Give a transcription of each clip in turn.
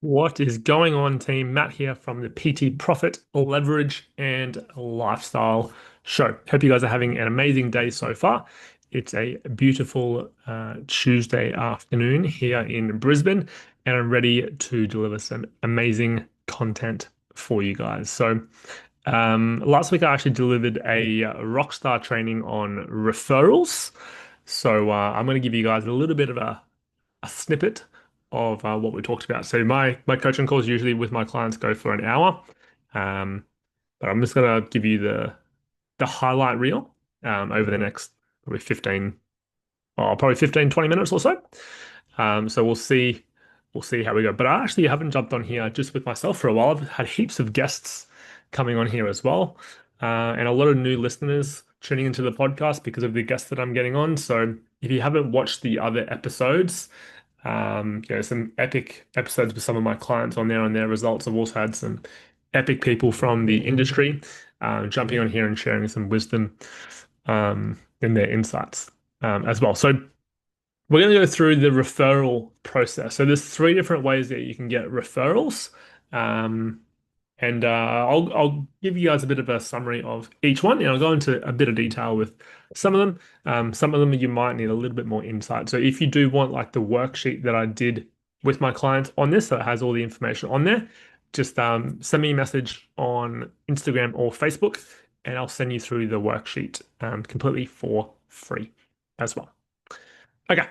What is going on, team? Matt here from the PT Profit, Leverage, and Lifestyle Show. Hope you guys are having an amazing day so far. It's a beautiful Tuesday afternoon here in Brisbane, and I'm ready to deliver some amazing content for you guys. Last week I actually delivered a rockstar training on referrals. I'm going to give you guys a little bit of a snippet of what we talked about. So my coaching calls usually with my clients go for an hour, um, but I'm just gonna give you the highlight reel over the next probably 15, 20 minutes or so. So we'll see how we go. But I actually haven't jumped on here just with myself for a while. I've had heaps of guests coming on here as well, and a lot of new listeners tuning into the podcast because of the guests that I'm getting on. So if you haven't watched the other episodes, some epic episodes with some of my clients on there and their results. I've also had some epic people from the industry jumping on here and sharing some wisdom in their insights as well. So we're going to go through the referral process. So there's three different ways that you can get referrals. Um, and I'll give you guys a bit of a summary of each one, and I'll go into a bit of detail with some of them. Some of them you might need a little bit more insight. So if you do want like the worksheet that I did with my clients on this, that has all the information on there, just send me a message on Instagram or Facebook, and I'll send you through the worksheet completely for free as well. Okay,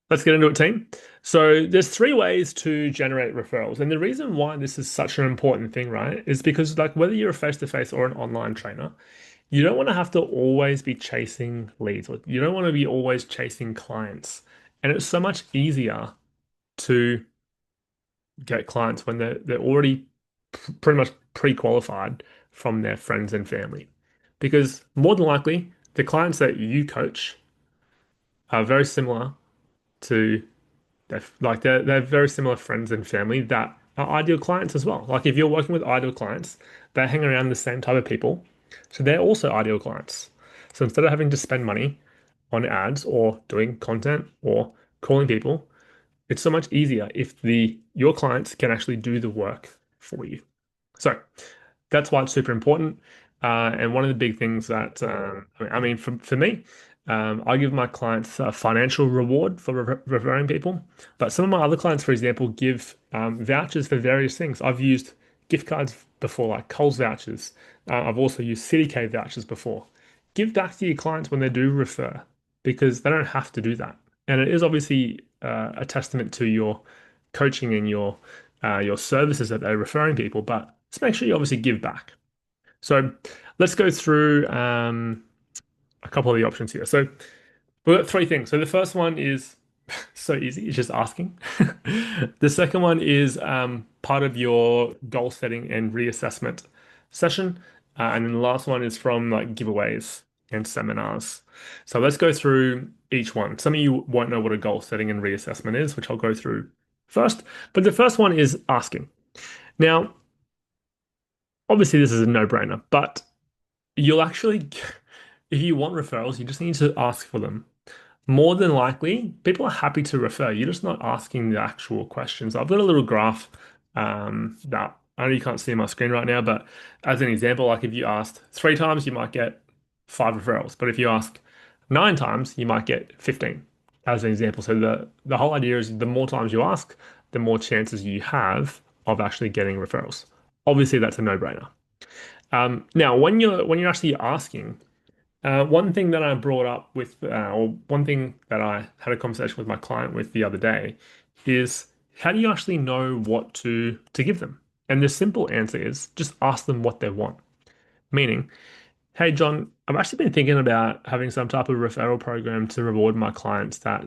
let's get into it, team. So there's three ways to generate referrals. And the reason why this is such an important thing, right, is because like whether you're a face-to-face or an online trainer, you don't want to have to always be chasing leads, or you don't want to be always chasing clients. And it's so much easier to get clients when they're already pretty much pre-qualified from their friends and family. Because more than likely, the clients that you coach are very similar to they're very similar friends and family that are ideal clients as well. Like if you're working with ideal clients, they hang around the same type of people, so they're also ideal clients. So instead of having to spend money on ads or doing content or calling people, it's so much easier if the your clients can actually do the work for you. So that's why it's super important. And one of the big things that, for me, I give my clients a financial reward for referring people. But some of my other clients, for example, give vouchers for various things. I've used gift cards before, like Coles vouchers. I've also used CityK vouchers before. Give back to your clients when they do refer because they don't have to do that. And it is obviously a testament to your coaching and your services that they're referring people, but just make sure you obviously give back. So let's go through a couple of the options here. So we've got three things. So the first one is so easy, it's just asking. The second one is part of your goal setting and reassessment session. And then the last one is from like giveaways and seminars. So let's go through each one. Some of you won't know what a goal setting and reassessment is, which I'll go through first. But the first one is asking. Now, obviously, this is a no-brainer, but you'll actually, if you want referrals, you just need to ask for them. More than likely, people are happy to refer. You're just not asking the actual questions. I've got a little graph that I know you can't see on my screen right now, but as an example, like if you asked three times, you might get five referrals. But if you ask nine times, you might get 15, as an example. So the whole idea is the more times you ask, the more chances you have of actually getting referrals. Obviously, that's a no-brainer. Now, when you're actually asking, one thing that I brought up or one thing that I had a conversation with my client with the other day is how do you actually know what to give them? And the simple answer is just ask them what they want. Meaning, hey John, I've actually been thinking about having some type of referral program to reward my clients that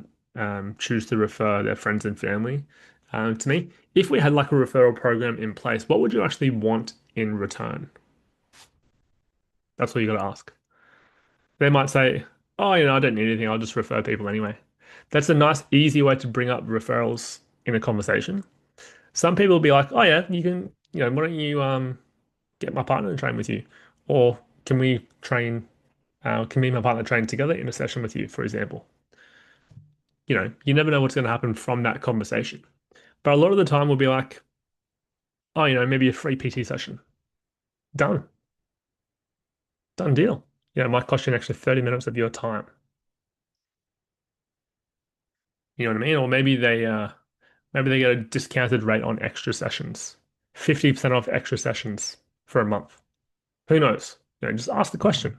choose to refer their friends and family to me. If we had like a referral program in place, what would you actually want in return? That's what you got to ask. They might say, oh, I don't need anything. I'll just refer people anyway. That's a nice, easy way to bring up referrals in a conversation. Some people will be like, oh, yeah, you can, why don't you get my partner to train with you? Or can me and my partner train together in a session with you, for example? You never know what's going to happen from that conversation. But a lot of the time we'll be like, oh, maybe a free PT session. Done. Done deal. It might cost you an extra 30 minutes of your time. You know what I mean? Or maybe they get a discounted rate on extra sessions. 50% off extra sessions for a month. Who knows? Just ask the question.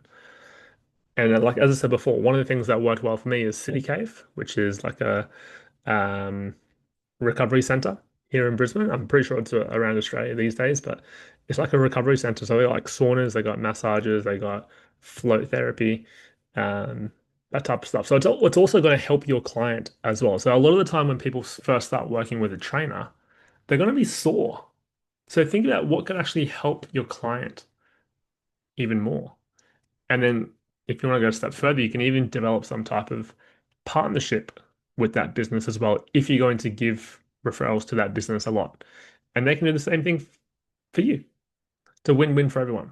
And like as I said before, one of the things that worked well for me is City Cave, which is like a um, recovery center here in Brisbane. I'm pretty sure it's around Australia these days, but it's like a recovery center. So they got like saunas, they got massages, they got float therapy, um, that type of stuff. So it's also going to help your client as well. So a lot of the time when people first start working with a trainer, they're going to be sore. So think about what can actually help your client even more. And then if you want to go a step further, you can even develop some type of partnership with that business as well if you're going to give referrals to that business a lot. And they can do the same thing for you. It's a win-win for everyone.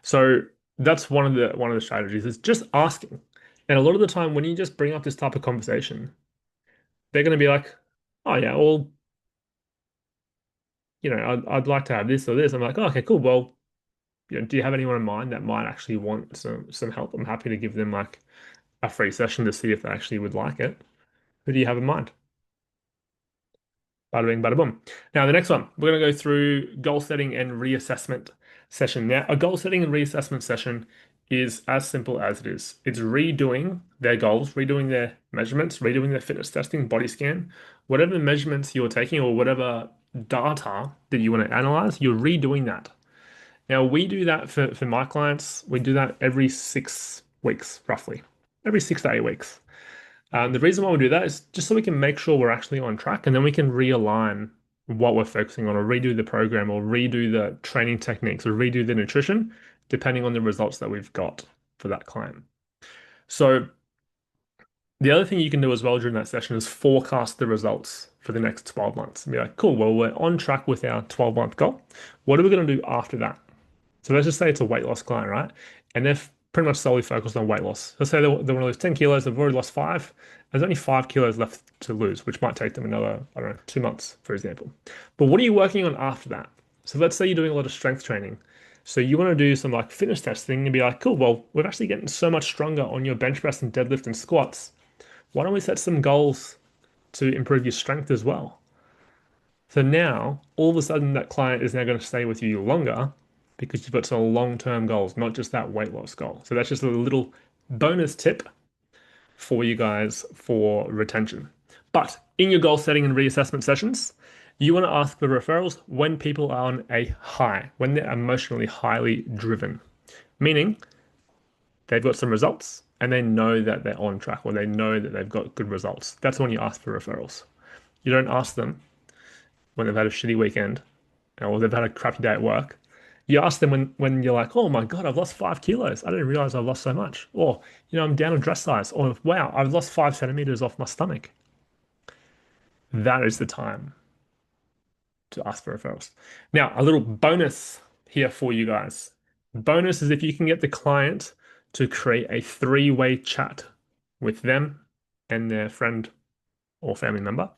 So that's one of the strategies is just asking. And a lot of the time when you just bring up this type of conversation, they're going to be like, oh yeah, well, I'd like to have this or this. I'm like, oh, okay, cool. Well, do you have anyone in mind that might actually want some help? I'm happy to give them like a free session to see if they actually would like it. Who do you have in mind? Bada bing, bada boom. Now, the next one, we're going to go through goal setting and reassessment session. Now, a goal setting and reassessment session is as simple as it is. It's redoing their goals, redoing their measurements, redoing their fitness testing, body scan, whatever measurements you're taking or whatever data that you want to analyze, you're redoing that. Now, we do that for my clients. We do that every 6 weeks, roughly, every 6 to 8 weeks. The reason why we do that is just so we can make sure we're actually on track and then we can realign what we're focusing on or redo the program or redo the training techniques or redo the nutrition, depending on the results that we've got for that client. So the other thing you can do as well during that session is forecast the results for the next 12 months and be like, cool, well, we're on track with our 12-month goal. What are we going to do after that? So let's just say it's a weight loss client, right? And they're pretty much solely focused on weight loss. Let's say they want to lose 10 kilos, they've already lost five. There's only 5 kilos left to lose, which might take them another, I don't know, 2 months, for example. But what are you working on after that? So let's say you're doing a lot of strength training. So you want to do some like fitness testing and be like, cool, well, we're actually getting so much stronger on your bench press and deadlift and squats. Why don't we set some goals to improve your strength as well? So now, all of a sudden, that client is now going to stay with you longer because you've got some long-term goals, not just that weight loss goal. So that's just a little bonus tip for you guys for retention. But in your goal setting and reassessment sessions, you want to ask for referrals when people are on a high, when they're emotionally highly driven, meaning they've got some results and they know that they're on track or they know that they've got good results. That's when you ask for referrals. You don't ask them when they've had a shitty weekend or they've had a crappy day at work. You ask them when you're like, oh my God, I've lost 5 kilos. I didn't realize I've lost so much. Or, I'm down a dress size. Or, wow, I've lost 5 centimeters off my stomach. That is the time to ask for referrals. Now, a little bonus here for you guys. Bonus is if you can get the client to create a three-way chat with them and their friend or family member,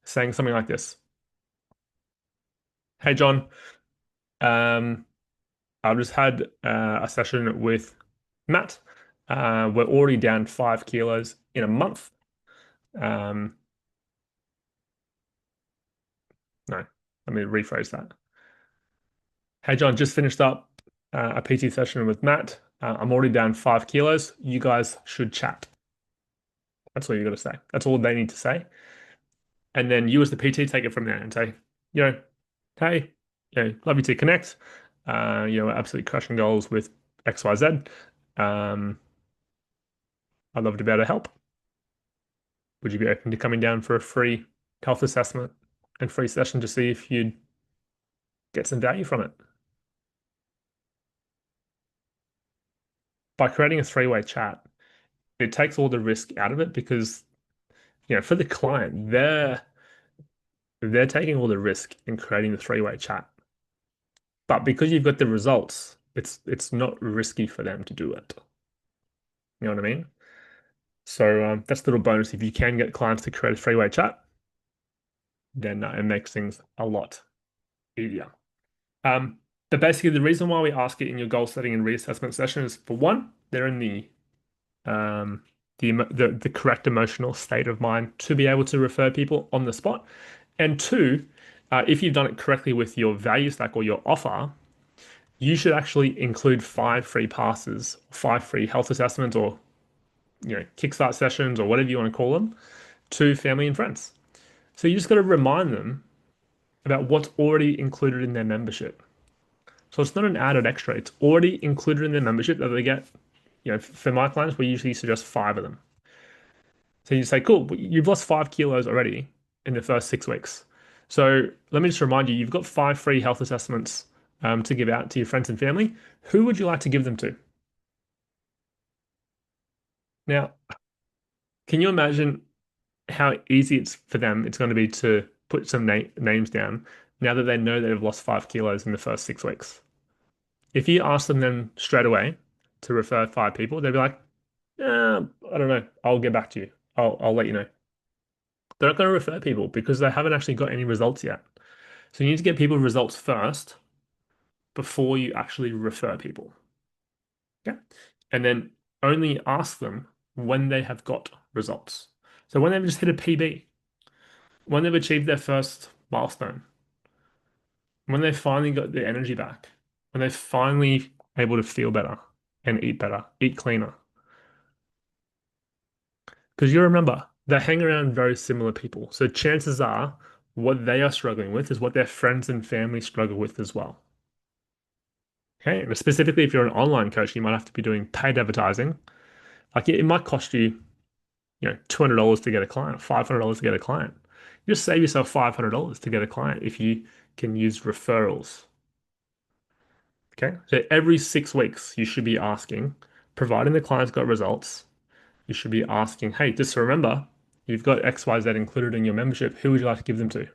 saying something like this. Hey, John, um, I've just had a session with Matt. We're already down 5 kilos in a month. Um, no, let me rephrase that. Hey, John, just finished up a PT session with Matt. I'm already down 5 kilos. You guys should chat. That's all you got to say. That's all they need to say. And then you, as the PT, take it from there and say, you know, hey, love you to connect. We're absolutely crushing goals with XYZ. I'd love to be able to help. Would you be open to coming down for a free health assessment and free session to see if you'd get some value from it? By creating a three-way chat, it takes all the risk out of it because, for the client, they're taking all the risk in creating the three-way chat. But because you've got the results, it's not risky for them to do it. You know what I mean? So that's a little bonus if you can get clients to create a three-way chat. then it makes things a lot easier. Um, but basically, the reason why we ask it in your goal setting and reassessment session is for one, they're in um, the correct emotional state of mind to be able to refer people on the spot, and two, if you've done it correctly with your value stack or your offer, you should actually include 5 free passes, 5 free health assessments, or kickstart sessions or whatever you want to call them to family and friends. So you just got to remind them about what's already included in their membership. So it's not an added extra. It's already included in their membership that they get. For my clients, we usually suggest 5 of them. So you say, cool, you've lost 5 kilos already in the first 6 weeks. So let me just remind you, you've got 5 free health assessments to give out to your friends and family. Who would you like to give them to? Now, can you imagine how easy it's going to be to put some names down now that they know they've lost 5 kilos in the first 6 weeks? If you ask them then straight away to refer 5 people, they'd be like, I don't know. I'll get back to you. I'll let you know. They're not going to refer people because they haven't actually got any results yet. So you need to get people results first before you actually refer people. Okay. And then only ask them when they have got results. So when they've just hit a PB, when they've achieved their first milestone, when they've finally got their energy back, when they're finally able to feel better, eat cleaner. Because you remember, they hang around very similar people. So chances are what they are struggling with is what their friends and family struggle with as well. Okay. And specifically, if you're an online coach, you might have to be doing paid advertising. Like it might cost you, $200 to get a client, $500 to get a client. You just save yourself $500 to get a client if you can use referrals. Okay. So every 6 weeks, you should be asking, providing the client's got results, you should be asking, hey, just remember, you've got XYZ included in your membership. Who would you like to give them to?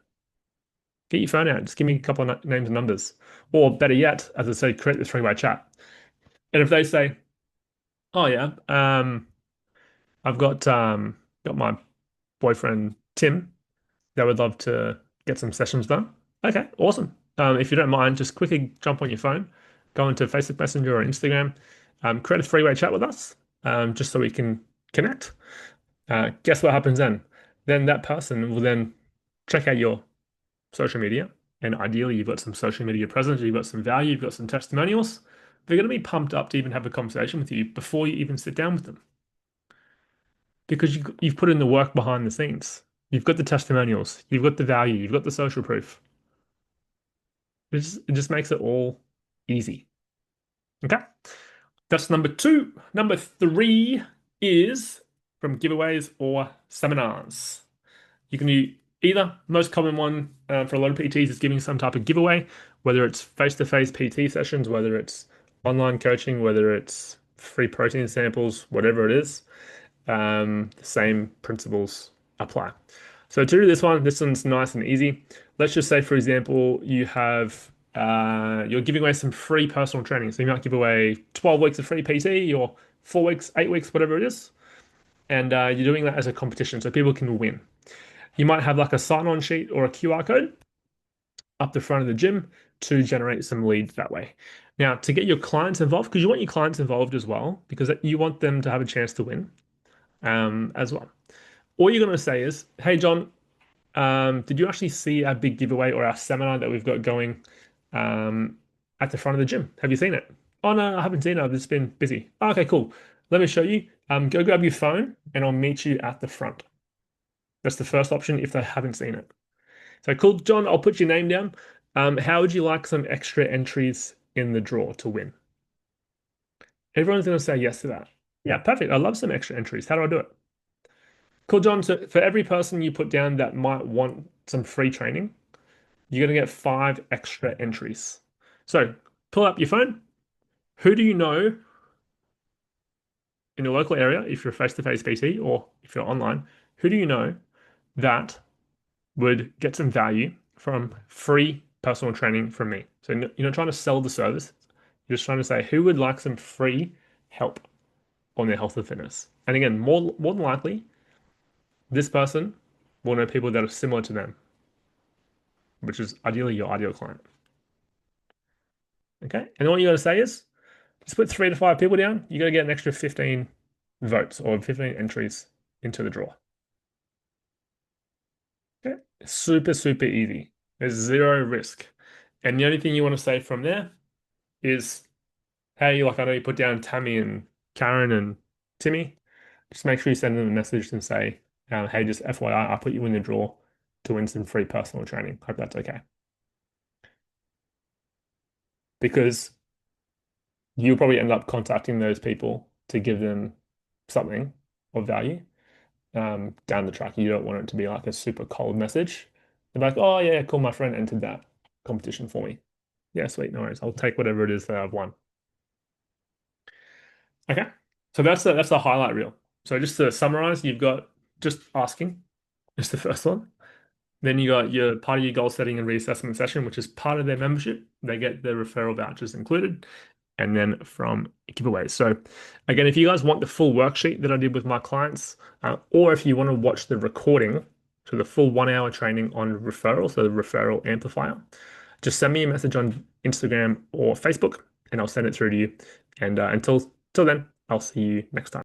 Get your phone out. Just give me a couple of names and numbers. Or better yet, as I say, create the three-way chat. And if they say, oh yeah, I've got my boyfriend Tim that would love to get some sessions done. Okay, awesome. If you don't mind, just quickly jump on your phone, go into Facebook Messenger or Instagram, create a three-way chat with us, just so we can connect. Guess what happens then? Then that person will then check out your social media, and ideally you've got some social media presence, you've got some value, you've got some testimonials. They're going to be pumped up to even have a conversation with you before you even sit down with them because you've put in the work behind the scenes. You've got the testimonials, you've got the value, you've got the social proof. It just makes it all easy. Okay. That's number two. Number three is from giveaways or seminars. You can do either. Most common one for a lot of PTs is giving some type of giveaway, whether it's face-to-face PT sessions, whether it's online coaching, whether it's free protein samples, whatever it is. The same principles apply. So to do this one's nice and easy. Let's just say, for example, you're giving away some free personal training. So you might give away 12 weeks of free PT or 4 weeks, 8 weeks, whatever it is. And you're doing that as a competition so people can win. You might have like a sign-on sheet or a QR code up the front of the gym to generate some leads that way. Now, to get your clients involved, because you want your clients involved as well, because you want them to have a chance to win as well. All you're going to say is, hey, John, did you actually see our big giveaway or our seminar that we've got going at the front of the gym? Have you seen it? Oh, no, I haven't seen it. I've just been busy. Oh, okay, cool. Let me show you. Go grab your phone and I'll meet you at the front. That's the first option if they haven't seen it. So cool, John, I'll put your name down. How would you like some extra entries in the draw to win? Everyone's going to say yes to that. Yeah, perfect. I love some extra entries. How do I do it? Cool, John. So for every person you put down that might want some free training, you're going to get 5 extra entries. So pull up your phone. Who do you know in your local area, if you're face-to-face PT or if you're online, who do you know that would get some value from free personal training from me? So you're not trying to sell the service. You're just trying to say who would like some free help on their health and fitness. And again, more than likely, this person will know people that are similar to them. which is ideally your ideal client. Okay. And then what you got to say is just put 3 to 5 people down. You got to get an extra 15 votes or 15 entries into the draw. Okay. Super, super easy. There's zero risk. And the only thing you want to say from there is, hey, like I know you put down Tammy and Karen and Timmy. Just make sure you send them a message and say, hey, just FYI, I put you in the draw to win some free personal training. Hope that's okay. Because you'll probably end up contacting those people to give them something of value down the track. You don't want it to be like a super cold message. They're like, oh, yeah, cool. My friend entered that competition for me. Yeah, sweet. No worries. I'll take whatever it is that I've won. Okay. So that's the highlight reel. So just to summarize, you've got just asking is the first one. Then you got your part of your goal setting and reassessment session, which is part of their membership. They get the referral vouchers included. And then from giveaways. So again, if you guys want the full worksheet that I did with my clients, or if you want to watch the recording, so the full 1 hour training on referral, so the referral amplifier, just send me a message on Instagram or Facebook, and I'll send it through to you. And until then, I'll see you next time.